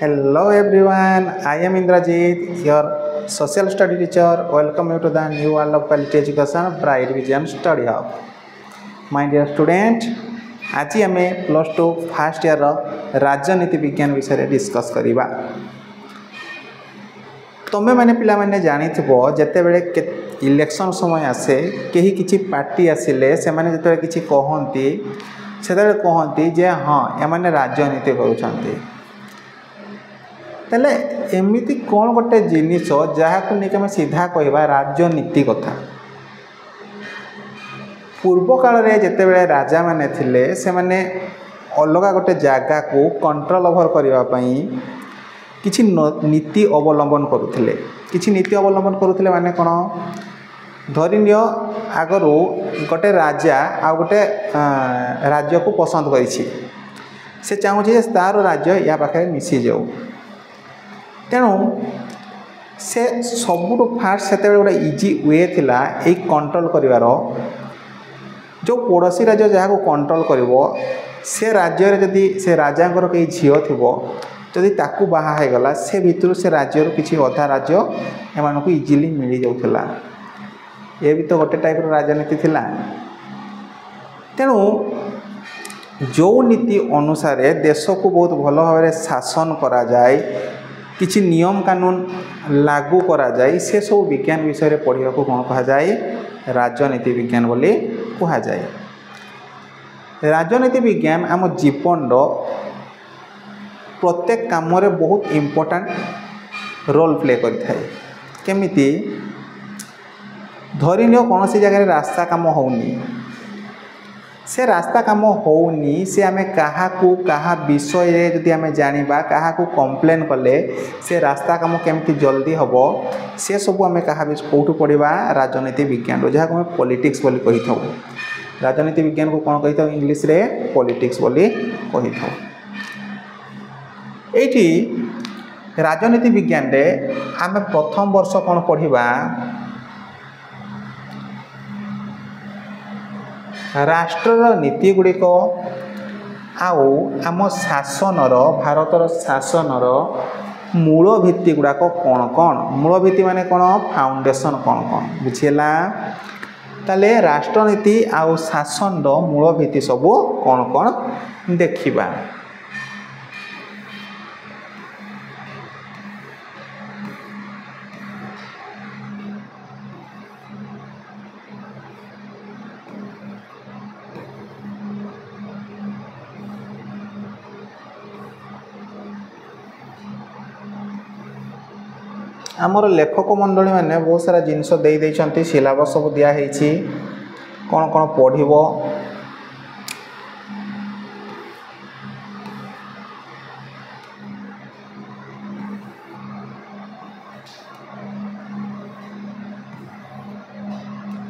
Hello everyone, I am Indrajit, your social study teacher. Welcome you to the new world of quality education, Bright Vision Study Hub. My dear student, आज आम plus two fast year राजनीति विज्ञान विषय discuss करवा। तुम्हें मैंने पिला मैंने जानी जिते बड़े इलेक्शन समय आसे कहीं किसी पार्टी आसिले से मैंने जिते किसी कहती से कहती जे हाँ एम राजनीति करुँच तेले एमती कौन गोटे जिनिस जहाँ नहीं आम सीधा कहवा राजनीति कथा। पूर्व काल रे जिते बड़े राजा माने थिले से माने अलग गोटे जगह को कंट्रोल ओवर करने किछि नीति अवलंबन करुथिले। किछि नीति अवलंबन करुथिले माने कोन धरिनियो आगरू गोटे राजा आ गोटे राज्य को पसंद करिछि से चाहूछि तार राज्य या पाखे मिसी जाऊ तेणु से सबुठ फास्ट से गोटे इजी वे थिला ए कंट्रोल करिवार जो पड़ोसी राज्य जहाँ को कंट्रोल करिवो से राज्य रे जदि से राजांकर कई झील थी जदि ताकू बाहा है गला से भितर से राज्य किसी अधा राज्य एमान को इजिली मिल जाउथला। ये भी तो गोटे टाइप राजनीति थिला। तेणु जो नीति अनुसार देश को बहुत भल भाव शासन करा जाए किछि नियम कानून लागू करा जाए से सब विज्ञान विषय में पढ़ा को कौन कहा जाए राजनीति विज्ञान बोली कहा जाए। राजनीति विज्ञान आम जीवन प्रत्येक काम रे बहुत इम्पोर्टेंट रोल प्ले करिथाए। केमिति धरिनियो कौन सी जगह रास्ता काम होनी से रास्ता काम होनी से आमे कहा विषय जदि आमे जानिबा कहा को कंप्लेन कले से रास्ता काम केमती जल्दी हबो से सब आमे कहा कौटू पढ़ा राजनीति विज्ञान जहाँ को पॉलिटिक्स बोली कही था। राजनीति विज्ञान को कौन कही था इंग्लिश रे पॉलिटिक्स बोली कही था। एठी राजनीति विज्ञान रे आमे प्रथम वर्ष कौन पढ़ा राष्ट्रर नीति गुड़िक आउ आम शासनर भारतर शासनर मूल भित्ति गुड़ाक कौन कौन मूल भित्ति माने कौन फाउंडेशन कौन कौन बुझीला ताले राष्ट्रनीति आउ शासन मूल भित्ति सब कौन कौन देखिबा। आमर लेखक मंडली मैंने बहुत सारा जिनस दे सिलेबस सब दिखाई कौन कौन पढ़ो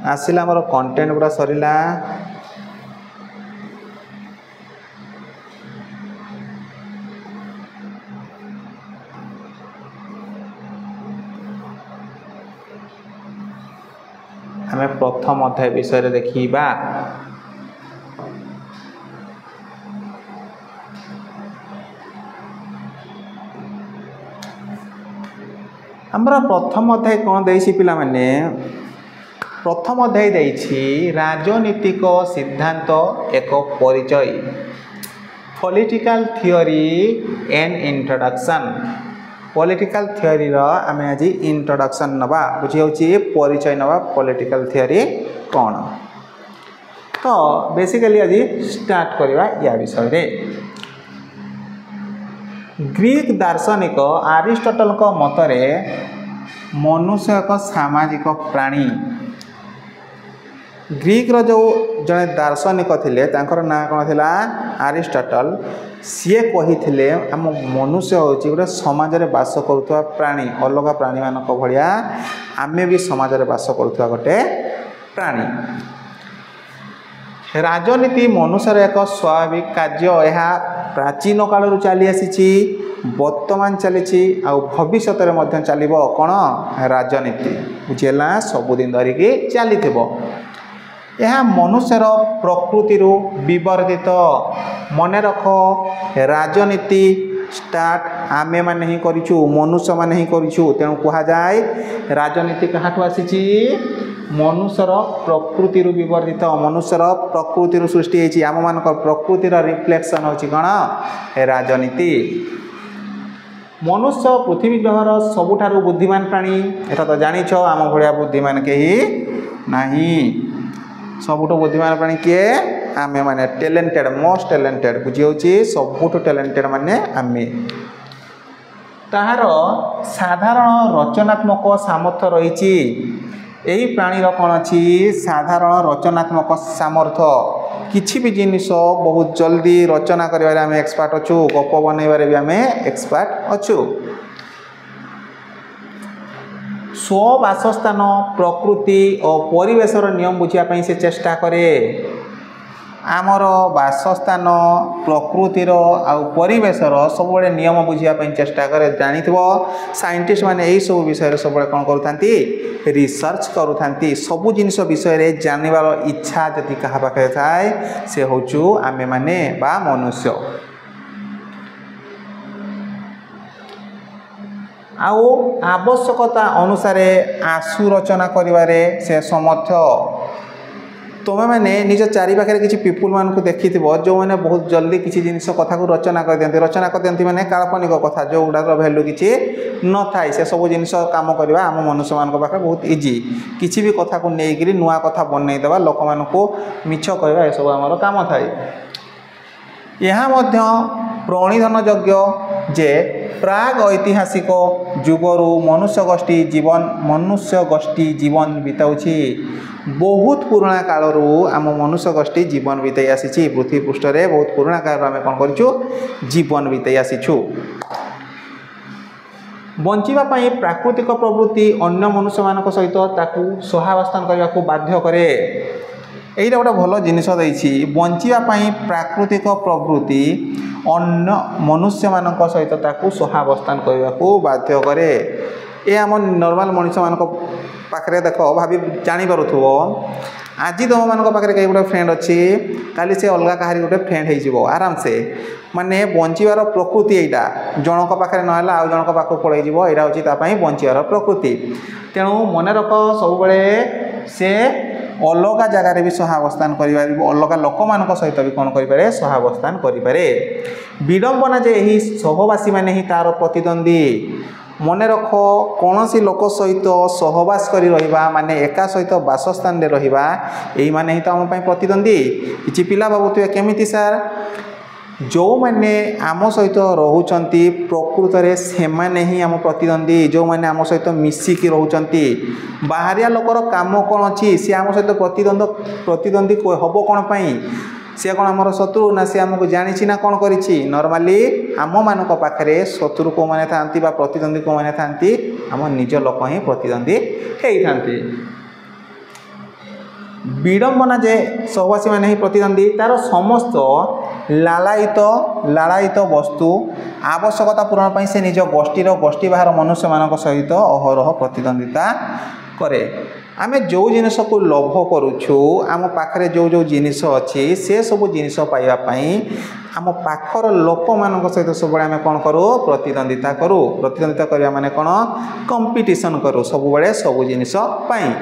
आसला आमर कंटेंट गुड़ा सरला आम प्रथम अध्याय विषय देखा। आमर प्रथम अध्याय कौन देछि पिला माने प्रथम अध्याय देछि राजनीतिक सिद्धांत एक परिचय political theory and introduction. Political theory आम आज इंट्रोडक्शन नवा बुझे परिचय नवा पॉलिटिकल थियोरी कौन तो बेसिकली आज स्टार्ट करवा या विषय रे। ग्रीक दार्शनिक आरिस्टोटल को मतरे मनुष्य एक सामाजिक प्राणी। ग्रीक रो जो जड़े दार्शनिक थिले तांकर ना कौन थिला आरिस्टोटल सीए कही थिले आम मनुष्य होची गोटे समाज रे बास करुवा प्राणी अलग प्राणी मानक भलिया आमे भी समाज रे बास करुवा गोटे प्राणी। राजनीति मनुष्यर एक स्वाभाविक कार्य यह प्राचीन काल चली आसी वर्तमान चली भविष्य में चलो कौन राजनीति बुझेगा सबुदिन धरिकी चली यह मनुष्यर प्रकृति विवर्तित मन रख राजनीति स्टार्ट आमे माने ही करिछु मनुष्य माने ही करिछु तेणु कहा जाए राजनीति कहाठु आसीछि मनुष्यर प्रकृति विवर्तित मनुष्यर प्रकृति सृष्टि होती आम मान प्रकृतिर रिफ्लेक्शन होची कौन राजनीति। मनुष्य पृथ्वी ग्रहर सबुठारु बुद्धिमान प्राणी एटा तो जानिछ आम भलिया बुद्धिमान केही नाही सबुठु बुद्धिमान प्राणी किए आमे माने टैलेंटेड मोस्ट टैलेंटेड बुझी होची सबुठु टैलेंटेड माने आमे ताहार साधारण रचनात्मक सामर्थ्य रही यही प्राणीर कौन अच्छी साधारण रचनात्मक सामर्थ्य किसी भी जिनिस बहुत जल्दी रचना करिबारे आमे एक्सपर्ट अच्छु गप बनैबारे भी आमे एक्सपर्ट अच्छु। स्व बासस्थान प्रकृति और परिवेशर नियम बुझिया से चेष्टा करे आमर बासस्थान प्रकृतिर आउ परिवेशर सब नियम बुझापी चेष्टा करे जानिथिबो साइंटिस्ट माने यही सब विषय सब कौन करुथांती रिसर्च करुथांती सबु जिनिस विषय जानिबार इच्छा जदि कहा पाखे थाए से होचु आमे माने बा मनुष्य। आउ आवश्यकता अनुसार आशु रचना करिवारे से समर्थ तुम मैंने निज चारि पाखे किसी पिपुल मान को देखी जो मैंने बहुत जल्दी किसी जिनिस कथा को रचना कर दियंती रचना कर दियंती माने काल्पनिक कथा जो गुड़ाक भैल्यू किसी न थाए से सब जिनिस काम करवा आम मनुष्य मान पाखे बहुत इजी किसी भी कथा को लेकिन नुआ कथा बनईदेवा लोक मान को मिछ कहवा यह सब आम काम थाए। यहाँ मध्य प्रणिधन योग्य जे प्राग ऐतिहासिक जुगरु मनुष्य गोष्ठी जीवन बिताउछि बहुत पुराणा कालरू आम मनुष्य गोष्ठी जीवन बिताई आसी पृथ्वी पृष्ठ रे बहुत पुराणा काल आम कौन करूँ जीवन बिताई आसीछु। बंचिबा पई प्राकृतिक प्रवृत्ति अन्य मनुष्य मान सहित ताकू सहावस्थान करने को बाध्य करे यही गोटे भल जिनिस देछि बंचिबा पई प्राकृतिक प्रवृत्ति अन्य मनुष्य मान सहित ताकू सहावस्थान करने को बाध्य करे। ये आम नॉर्मल मनुष्य मान पाखे देख भाभी जानीपरुव आज तुम मान पाखे कहीं गोटे फ्रेंड अच्छी काली से अलग कहारी गोटे फ्रेंड हो आराम से माने बंचार प्रकृति यहाँ जनक पाखे ना आउ जनक पाख पलैज यहाँ हूँ बंचार प्रकृति तेणु मन रख सब से अलग जगार भी सहावस्थान कर अलग लोक मान सहित भी कौन करें सहावस्थान करें विडंबना जे यही सहवासी मैंने ही तार प्रतिद्वंदी मन रख कौन सी लोक सहित सहवास कर रहा माने एका सहित बासस्थान रे रहिबा एही माने ही तो आम प्रतिद्वंदी किछि पिला भाबुथिबे केमिति सार जो मैंने आम सहित रोचंती प्रकृत में से माने ही आम प्रतिद्वंदी जो मैंने आम सहित मिसिकी रोचंती बाहरिया लोकर काम कौन अच्छी सी आम सहित प्रतिद्वंदी हम कौन पाई सी कौन आमर शत्रु ना सी आमको जानी ना कौन करी नॉर्मली आम मान पाखे शत्रु को मैंने था प्रतिद्वंदी को मैंने था आम निज लोक ही प्रतिद्वंदी होता विडंबना जे सहवासी मैंने ही प्रतिद्वंदी तार समस्त लालायित वस्तु आवश्यकता पूरण पर से निज गोष्ठी बाहर मनुष्य मान सहित अहरह प्रतिद्वंदिता करे आम जो जिनस को लोभ करुछु आम पाखरे जो जो जिनिस अच्छी से सब जिनिस पाइबापी आम पाखर लोक मान सहित सब आम कौन करूँ प्रतिद्वंदिता करूँ प्रतिद्वंदिता करवा माने कौन कंपिटिशन करूँ सब बड़े सब जिनिस पाई।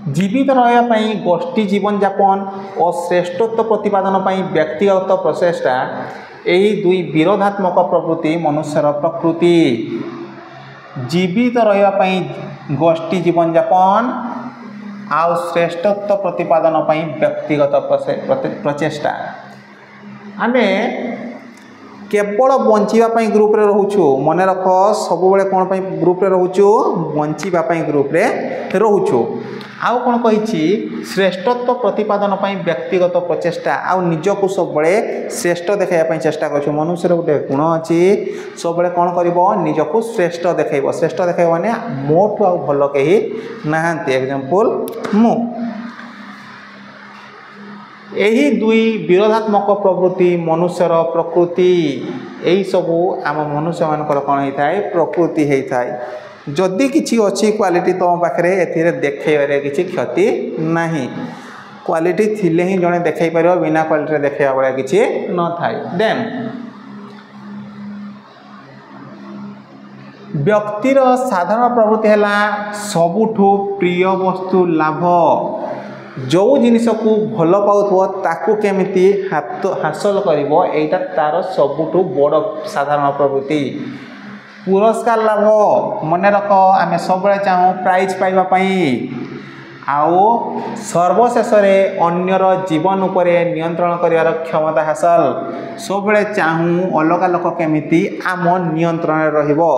जीवित रही गोष्ठी जीवन यापन और श्रेष्ठत्व प्रतिपादन व्यक्तिगत प्रचेषा यही दुई विरोधात्मक प्रवृत्ति मनुष्यर प्रकृति जीवित रही गोष्ठी जीवन यापन आउ श्रेष्ठत्व प्रतिपादन व्यक्तिगत प्रचेषा आम केवल बंचापी ग्रुप रे रोचु मन रख सब कौन ग्रुप रे रोचु बंचापी ग्रुप रे रोचु आउ कौन कही श्रेष्ठत्व प्रतिपादन व्यक्तिगत प्रचेषा आउ निजक सब श्रेष्ठ देखापी चेष्टा कर मनुष्य गोटे गुण अच्छी सब कौन कर निजक श्रेष्ठ देख श्रेष्ठ देख माने मोठू आउ भल कहीं नहांती एग्जांपल मु यही दुई विरोधात्मक प्रवृत्ति मनुष्यर प्रकृति यही सबू आम मनुष्य मान कौन होता है प्रकृति होता है। जदि किसी अच्छी क्वालिटी तुम पाखे ए देखा किसी क्षति नहीं क्वालिटी थिले ही जड़े देखे पार बिना क्वालिटी देखा भाया किसी न थाए देन व्यक्तिर साधारण प्रवृत्ति है सबुठु प्रिय वस्तु लाभ जो जिनिस को भल पाऊ केमिति हासिल करिवो एटा तार सबुठु बड़ साधारण प्रवृत्ति पुरस्कार लाभ मन रख आम सब चाहूँ प्राइज पाइबापी आउ सर्वशेष अन्यर जीवन उपरे नियंत्रण करिवार क्षमता हासिल सब चाहूँ अलग लोक केमिति आम नियंत्रण रहिबो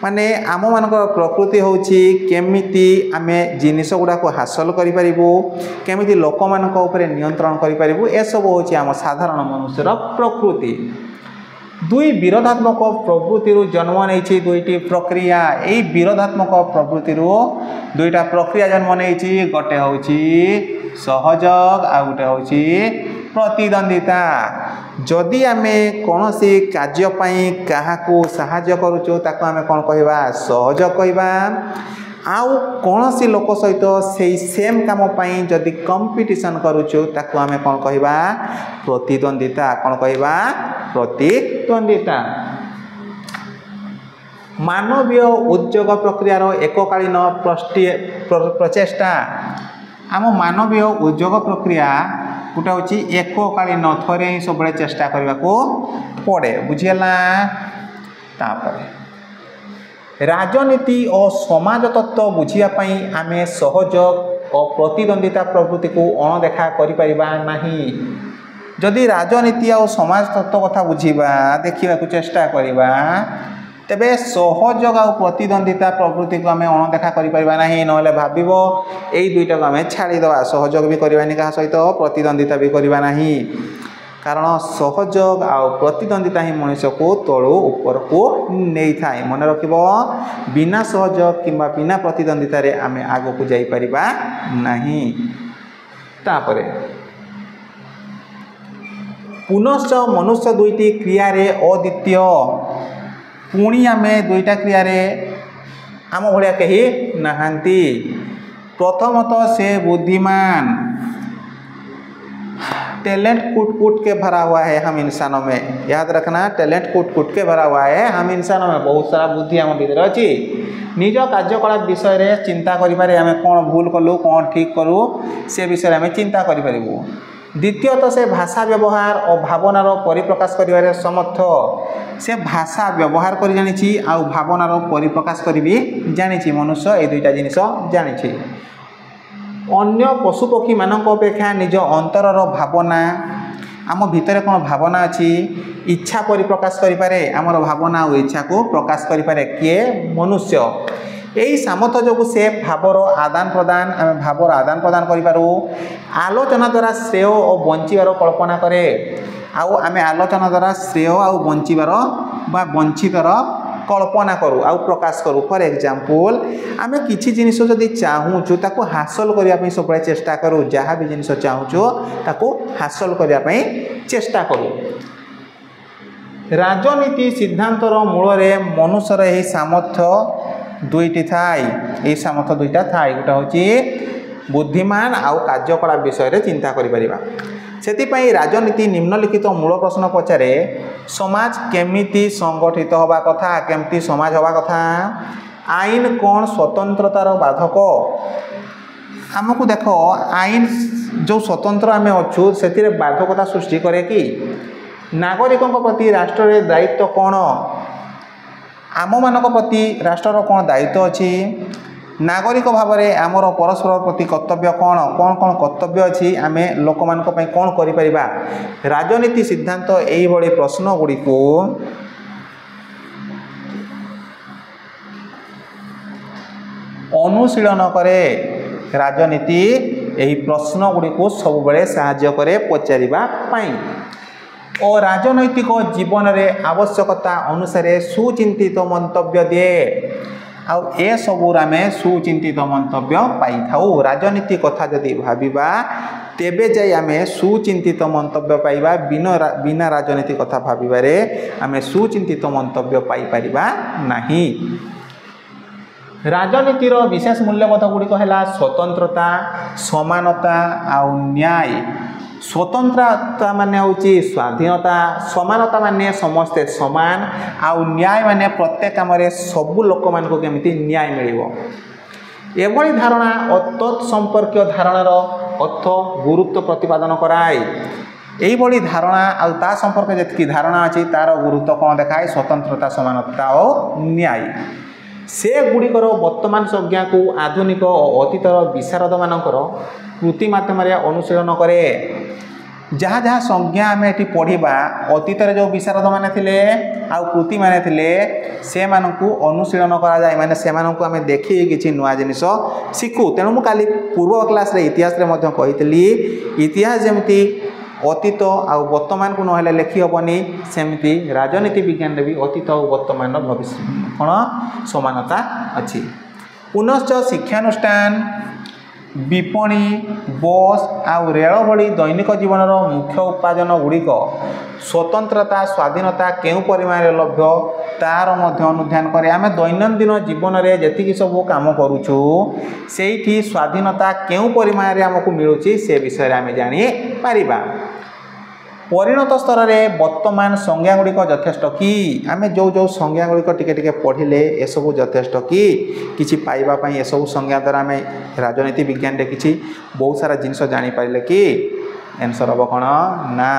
माने आम मान प्रकृति होची केमिति आमे जिनिस गुड़ा को हासिल करि परिबु केमिति लोक मान ऊपर नियंत्रण करि परिबु ए सब होची आम साधारण मनुष्यर प्रकृति दुई विरोधात्मक प्रवृत्ति जन्म नहीं दुईटी प्रक्रिया यही विरोधात्मक प्रवृत्ति दुईटा प्रक्रिया जन्म नहीं गोटे हूँ सहयोग आ गोटे हूँ प्रतिद्वंदिता जदि आम कौन सी कार्यपाई क्या साहाय्य करुचु ताको आम कौन कहवा सहयोग कहवा आउ कौन सी लोक सहित से सेम काम पाई जदि कंपटीशन करुचु ताको आम कौन कहवा प्रतिद्वंदिता कौन कहवा प्रतिद्वंदिता मानवीय उद्योग प्रक्रियार एककालीन प्रचेष्टा आम मानवीय उद्योग प्रक्रिया गोटे हूँ एककालीन थरे ही सब चेष्टा करने को पड़े बुझीगला राजनीति और समाज तत्व बुझापी आम सहयोग और प्रतिद्वंदिता प्रवृत्ति को अणदेखा करें जदि राजनीति और समाज तत्व कथा बुझा देखा चेष्टा करवा तेबे सहयोग आ प्रतिद्वंदिता प्रवृत्ति को आम अणदेखा करें ना भाव यही दुईटा को आम छाड़ीद सहयोग भी करवानी क्या सहित प्रतिद्वंदिता भी करवा नहीं कारण सहयोग आ प्रतिद्वंदिता ही मनुष्य को तलू ऊपर को नहीं थाए मन रख बिना सहयोग कि बिना प्रतिद्वंदिता आम आग को जापर नहीं तापरे पुनश्च मनुष्य दुईटी क्रिया अद्वितीय पुणी आम दुईटा क्रिया आम भाया कहीं नहांती प्रथमतः से बुद्धिमान टैलेंट कूट कूट के भरा हुआ है हम इंसानों में याद रखना टैलेंट कूट कूट के भरा हुआ है हम इंसानों में बहुत सारा बुद्धि आम भीतर अच्छी निज कार्यकलाप विषय चिंता करें आम कौन भूल कलु कौन ठीक कलु से विषय आम चिंता करूँ द्वितीयतः से भाषा व्यवहार और भावनार परिप्रकाश कर समर्थ से भाषा व्यवहार कर जानी आउ भावनार परिप्रकाश कर भी जानी मनुष्य ये दुईटा जिनिस जानी अन्य पशुपक्षी मानक अपेक्षा निज अंतरर भावना आम भितर कौन भावना अच्छी इच्छा परिप्रकाश करें आमर भावना और इच्छा को प्रकाश करें किए मनुष्य यही सामर्थ्य जो से भावर आदान प्रदान आम भावर आदान प्रदान करूँ आलोचना द्वारा श्रेय और बंचार कल्पना करे आउ आम आलोचना द्वारा श्रेय आ बंचार बा वंचितर कल्पना करूँ आउ प्रकाश करूँ फॉर एग्जांपल आम किसी जिनिस जदि चाहूँ ताको हासिल करने सब चेष्टा करूँ जहाँ भी जिनिस चाहूँ ताको हासिल करने चेष्टा करूँ राजनीति सिद्धांतर मूल मनुष्यर यही सामर्थ्य दुईटी थाए यही सामर्थ्य दुईटा थाए गोटे हूँ बुद्धिमान आउ कार्यकलाप विषय चिंता करिपरिबा सेतिपई राजनीति निम्नलिखित मूल प्रश्न पचारे समाज केमिति संगठित होबा कथा केमिति समाज होबा कथा आईन कौन स्वतंत्रतार बाधक आमको देख आईन जो स्वतंत्र आम अच्छु से बाधकता सृष्टि करे कि नागरिकों प्रति राष्ट्र दायित्व कौन आम मान प्रति राष्ट्र कौन दायित्व अच्छी नागरिक भाव में आमर परस्पर प्रति कर्तव्य कौन कौन कौन कर्तव्य अच्छी आम लोक मान कौन करिपरिबा राजनीति सिद्धांत यही प्रश्न गुड़ी को अनुशीलन करे राजनीति यही प्रश्न गुड़ी को सब बेले साहाय्य करे पचारिबा पाई और राजनैतिक जीवन में आवश्यकता अनुसार सुचिंतित मंतव्य दिए आउ ए सबूर आम सुचिंतित मंतव्य पाई थाउ राजनीति कथा जदि भाविबा तेबे जाई आम सुचिंतित मंतव्य पाइबा बिना राजनीति कथा भाविबारे आम सुचिंतित मंतव्य पाई परिबा नहीं राजनीतिर विशेष मूल्यबोध गुड़िक है स्वतंत्रता समानता आउ न्याय। स्वतंत्रता माने होची स्वाधीनता, समानता माने समस्ते समान, आउ न्याय माने प्रत्येक काम सबु लोक मान को केमिति न्याय मिलिबो। एभली धारणा अतत् संपर्कीय धारणार अर्थ गुरुत्व प्रतिपादन कराए। यही धारणा आउ ता संपर्क जतकी धारणा अच्छी तार गुरुत्व कौन देखाए स्वतंत्रता समानता और न्याय। से गुड़िकर वर्तमान संज्ञा को आधुनिक और अतीतर विशारद मानकर कृति माध्यम अनुशीलन करे। जहाँ जहाँ संज्ञा आम ये पढ़ा अतीतर जो विशारद मैंने थे आउ कृति मैंने थे से अनुशीलन कराए माने से आम देखी किसी नुआ जिनिस शिखु। तेणु मुझे काली पूर्व क्लास रे इतिहास रे मध्य कही इतिहास जमती अतीत आउ वर्तमान को नहले लेखि हेबनी सेमती राजनीति विज्ञान भी अतीत और वर्तमान भविष्य कौन समानता अच्छी। पुनश्च शिक्षानुष्ठान विपणी बस आउ रेल भली दैनिक जीवन मुख्य उत्पादन गुड़िक स्वतंत्रता स्वाधीनता केउ परिमाण लभ्य तार मध्य अनुध्यान करे। आम दैनंदिन जीवन में जी सब कम करुचु से स्वाधीनता केउ परिमाण आमको मिलूँ से विषय आम जापर। परिणत स्तर में वर्तमान संज्ञा गुड़िक यथेष्ट कि आम जो जो संज्ञा गुड़िक टिके पढ़ले ये सब यथेष्ट कि किसी पाइबापी ये सब संज्ञा द्वारा आम राजनीति विज्ञान रे किसी बहुत सारा जिनस जानीपारे कि आंसर हम कौन ना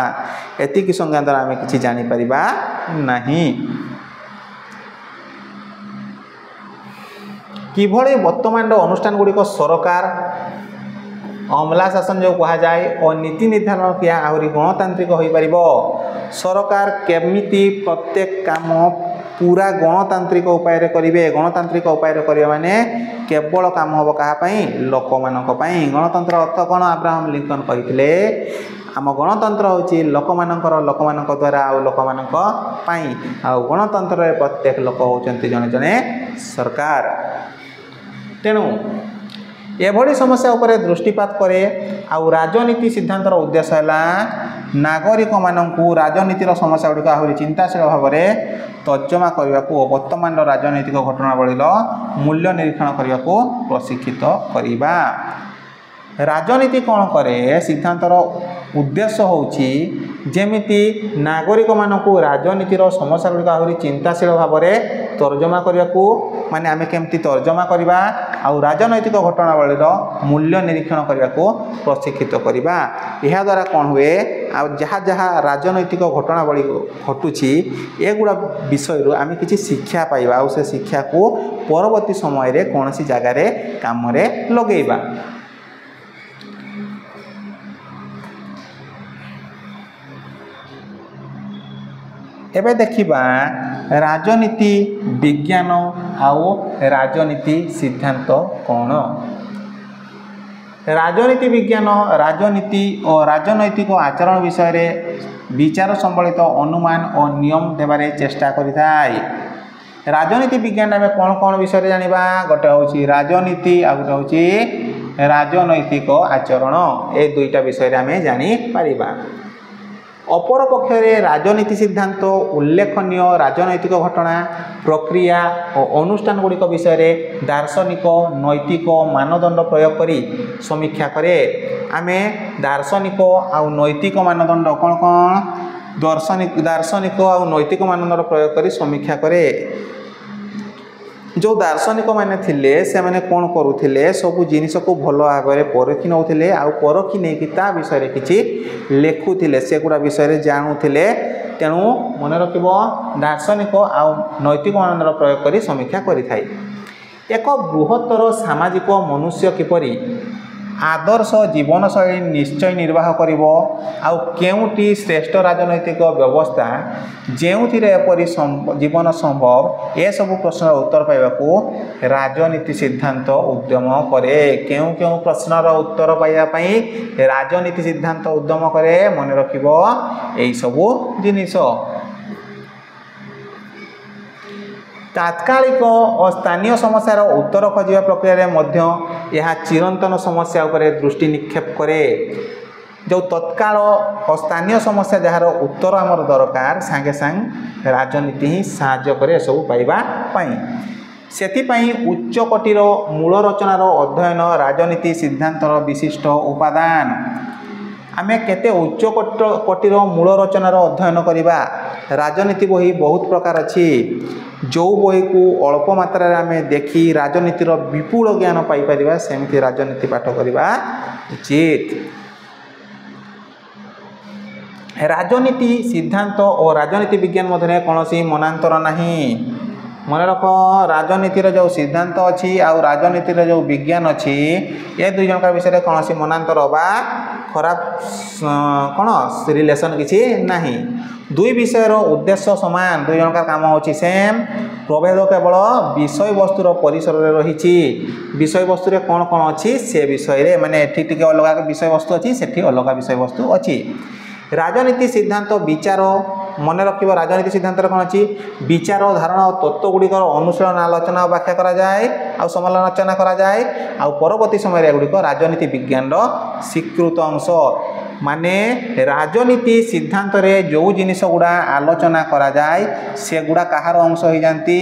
एतिक संज्ञा द्वारा आम किसी जानीपर नहीं। किभली वर्तमान अनुष्ठान गुड़िक सरकार अमला शासन जो कह जाए और नीति निर्धारण किया आहरी गणतांत्रिक हो पार। सरकार केमिति प्रत्येक काम पूरा गणतांत्रिक उपाय करेंगे। गणतांत्रिक उपाय करेंगे माने केवल काम हम कहाँपाई लोक मानक पाई। गणतंत्र अर्थ कौन अब्राहम लिंकन कहते आम गणतंत्र हूँ लोक मानक द्वारा आउ लोक मानक पाई। आउ गणतंत्र प्रत्येक लोक होचंती जने जने सरकार। तेणु एभली समस्या उपरे दृष्टिपात करे। आउ राजनीति सिद्धांतर उद्देश्य है नागरिक मानू राजनीतिर समस्या गुड़िक आहरी चिंताशील भाव में तर्जमा करने को वर्तमान राजनैतिक घटनावली मूल्य निरीक्षण करने को प्रशिक्षित करवा। राजनीति कौन करे सिद्धांतर उद्देश्य होची जेमिति नागरिक मानू राजनीतिर समस्या गुड़िक आहरी चिंताशील भाव में तर्जमा करने को माने आमे केमती तर्जमा करवा आउ राजनैतिक घटनावली मूल्य निरीक्षण करने को प्रशिक्षित करवा। यह द्वारा कौन हुए आ जहाँ जहाँ राजनैतिक घटनावली घटुची एगुड़ा विषय आम किसी शिक्षा पाइबा आउ से शिक्षा को परवर्ती समय रे कौन सी जगार काम रे लगेइबा। एबे देखिबा राजनीति विज्ञान आउ राजनीति सिद्धांत कौन। राजनीति विज्ञान राजनीति और राजनैतिक आचरण विषय रे विचार संबलित अनुमान और नियम देवारे चेष्टा करिथाय। राजनीति विज्ञान में कौन कौन विषय जानिबा गोटे होची राजनीति आ गोटे होची राजनैतिक आचरण। ए दुईटा विषय आम जानी पारिबा। अपर पक्षरे राजनीति सिद्धांत उल्लेखनीय राजनैतिक घटना प्रक्रिया और अनुष्ठान गुड़िक विषय दार्शनिक नैतिक मानदंड प्रयोग करी समीक्षा करे। आमे दार्शनिक आउ नैतिक मानदंड कौन कौन दार्शनिक आउ नैतिक मानदंड प्रयोग करी समीक्षा करे। जो दार्शनिक माने थिले से माने कौन करुथिले सबु जिनिस को भल भाव में परखी नौथिले आउ परखी नहीं कि ता विषय किछि लेखुथिले से गुड़ा विषय जानुथिले। तेणु मन रखिब दार्शनिक आउ नैतिक मानदंड प्रयोग करी समीक्षा करिथाय। एक बृहत्तर सामाजिक मनुष्य किपरि आदर्श जीवनशैली निश्चय निर्वाह करिवो आउ केउटी श्रेष्ठ राजनैतिक व्यवस्था जेउथिरे एपरि जीवन संभव ए सब प्रश्न उत्तर पाइबाकू राजनीति सिद्धांत उद्यम करे। केउ केउ प्रश्नर उत्तर पाइबा पई राजनीति सिद्धांत उद्यम करे मन रखिबो एई सब जिनिस। तात्कालिक और स्थानीय समस्यार उत्तर खोजा प्रक्रिया मध्य यह चिरंतन समस्या उपरे दृष्टि निक्षेप करे। जो तत्काल और स्थानीय समस्या जार उत्तर आमर दरकार सांगे सांग राजनीति ही साहाय्य करे सब पाइबा पाई। सेथिपाई उच्च कोटीर मूल रचनार अध्ययन राजनीति सिद्धांतर विशिष्ट उपादान। आमे केते उच्च कोटीर मूल रचनार अध्ययन करिबा। राजनीति बही बहुत प्रकार अच्छी, जो बही को अल्प मात्रा आमे देखी राजनीतिर विपुल ज्ञान पाई परिबा, सेमती राजनीति पाठ करिबा उचित। राजनीति सिद्धांत और राजनीति विज्ञान मध्य कौनसी मनांतर नहीं। मन रख, राजनीतिर जो सिद्धांत अच्छी आ राजनीतिर जो विज्ञान अच्छी, ये दुई जन विषय कौन सी मनांतर बा खराब कौन रिलेशन किसी नहीं। दुई विषयर उद्देश्य समान, दुई जन काम होची सेम, प्रभेद केवल विषय वस्तुर परिसर में रही। विषय वस्तु कौन कौन अच्छी से विषय माने ठीक अलग विषय वस्तु अच्छी, से अलग विषय वस्तु अच्छी। राजनीति सिद्धांत विचार मन रख, राजनीति सिद्धांत कौन अच्छी विचार धारणा और तत्वगुड़िकर अनुशीलन आलोचना व्याख्या करा जाए आ समालोचना करा जाए आ परवर्ती समय एगुड़िक राजनीति विज्ञान स्वीकृत अंश। माने राजनीति सिद्धांत रे जो जिनिस गुड़ा आलोचना करा जाए से गुड़ा कहार अंश हो जाती,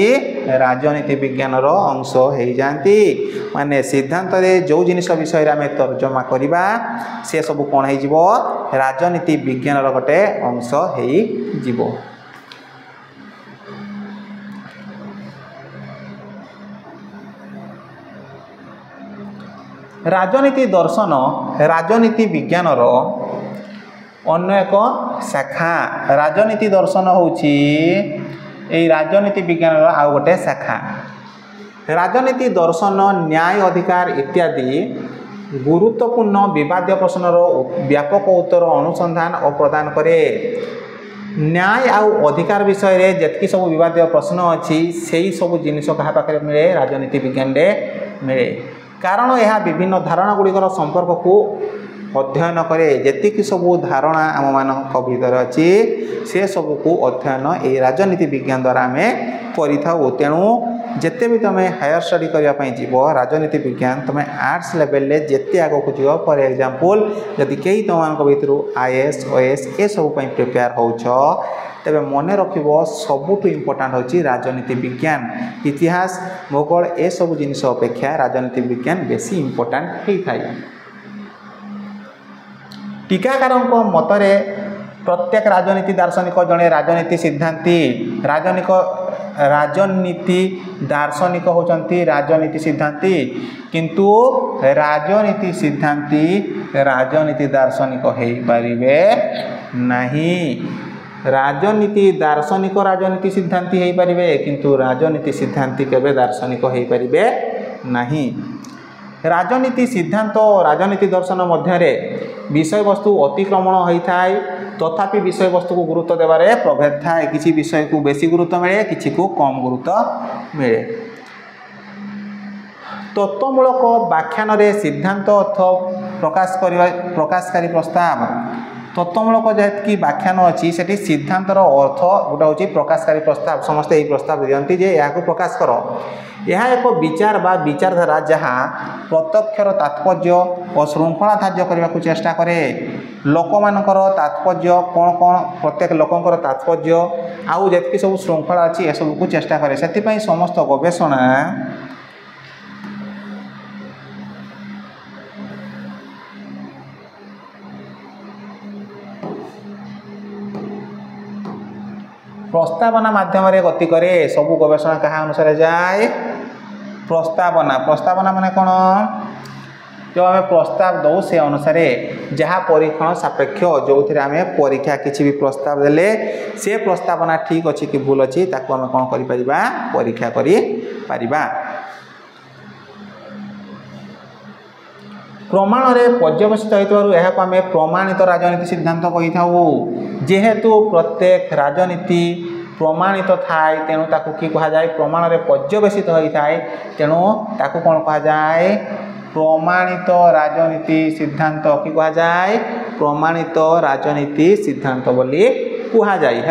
राजनीति विज्ञान अंश हो जाती। माने सिद्धांत रे जो जिनिस विषय आम तर्जमा करिबा से सब कौन हो राजनीति विज्ञान गोटे अंश हो। राजनीति दर्शन राजनीति विज्ञान अन्य एक शाखा। राजनीति दर्शन होची ए राजनीति विज्ञान आउ गोटे शाखा। राजनीति दर्शन न्याय अधिकार इत्यादि गुरुत्वपूर्ण विवादीय प्रश्नर व्यापक उत्तर अनुसंधान और प्रदान करे। न्याय आउ अधिकार विषय रे जतकी सब विवादीय प्रश्न अच्छी से सब जिनिस क्या पाखे मिले राजनीति विज्ञान रे मिले। कारण यह विभिन्न धारणा गुड़िकर संपर्क को अध्ययन करे। जेतिकी सबू धारणा आम मान भीतर अच्छी से सबू को अध्ययन ये राजनीति विज्ञान द्वारा आम करूँ। तेणु जिते भी तुम हायर स्टडी करने जीव राजनीति विज्ञान तुम आर्ट्स लेवल जिते आगक जीव, फॉर एग्जांपल जदि कई तुम भर आईएएस ओएएस ये सब प्रिपेयर हो तेरे मन रख सबुठ इम्पोर्टाट होची राजनीति विज्ञान। इतिहास भूगोल ए सब जिनिस अपेक्षा राजनीति विज्ञान बेसी इम्पोर्टाट होता है। टीकाकार मतरे प्रत्येक राजनीति दार्शनिक जड़े राजनीति सिद्धांती राजनीति दार्शनिक होचंती राजनीति सिद्धांती, किंतु राजनीति सिद्धांती राजनीति दार्शनिक हो पारिबे नहीं। राजनीति दार्शनिक राजनीति सिद्धांती हो पारिबे, किंतु राजनीति सिद्धांती केबे दार्शनिक हो पारिबे नहीं। राजनीति सिद्धांत और राजनीति दर्शन मध्य विषय वस्तु अतिक्रमण होता है, तथापि विषय वस्तु को गुरुत्व देवारे प्रभेद थाए। किसी विषय को बेसी गुरुत्व मिले, किसी को कम गुरुत्व मिले। तत्वमूलक व्याख्यान रे सिद्धांत अर्थ प्रकाशकारी प्रस्ताव। तत्वमूलक जैतकी व्याख्यान अच्छी से सिद्धांतर अर्थ गोटे हूँ प्रकाशकारी प्रस्ताव। समस्ते यही प्रस्ताव दिखती जे या प्रकाश कर। यह एक विचार बा विचारधारा जहाँ प्रत्यक्षर तात्पर्य और श्रृंखला धार्य करने को चेष्टा करे। लोक मानकर तात्पर्य कौन कौन प्रत्येक लोकंर तात्पर्य आउ जी सब श्रृंखला अच्छी ए सब को चेष्टा करे। से समस्त गवेषणा प्रस्तावना माध्यम गति करे। सबू गवेषणा क्या अनुसार जाए प्रस्तावना। प्रस्तावना माने कौन, जो आम प्रस्ताव दौ से अनुसार जहाँ परीक्षण सापेक्ष जो आम परीक्षा किसी भी प्रस्ताव देले से प्रस्तावना ठीक अच्छी कि भूल अच्छी ताकू आम कौन कर परीक्षा करिपरिबा। प्रमाण रे पर्यवेसित होता आम प्रमाणित राजनीति सिद्धांत कही था। जेहेतु प्रत्येक राजनीति प्रमाणित थाए तेणु ताकू कि कहा जाए प्रमाण रे पर्यवेसित होता है, तेणु ताकू कौन कहा जाए प्रमाणित राजनीति सिद्धांत कि कहा जाए प्रमाणित राजनीति सिद्धांत बोली कहा जाए।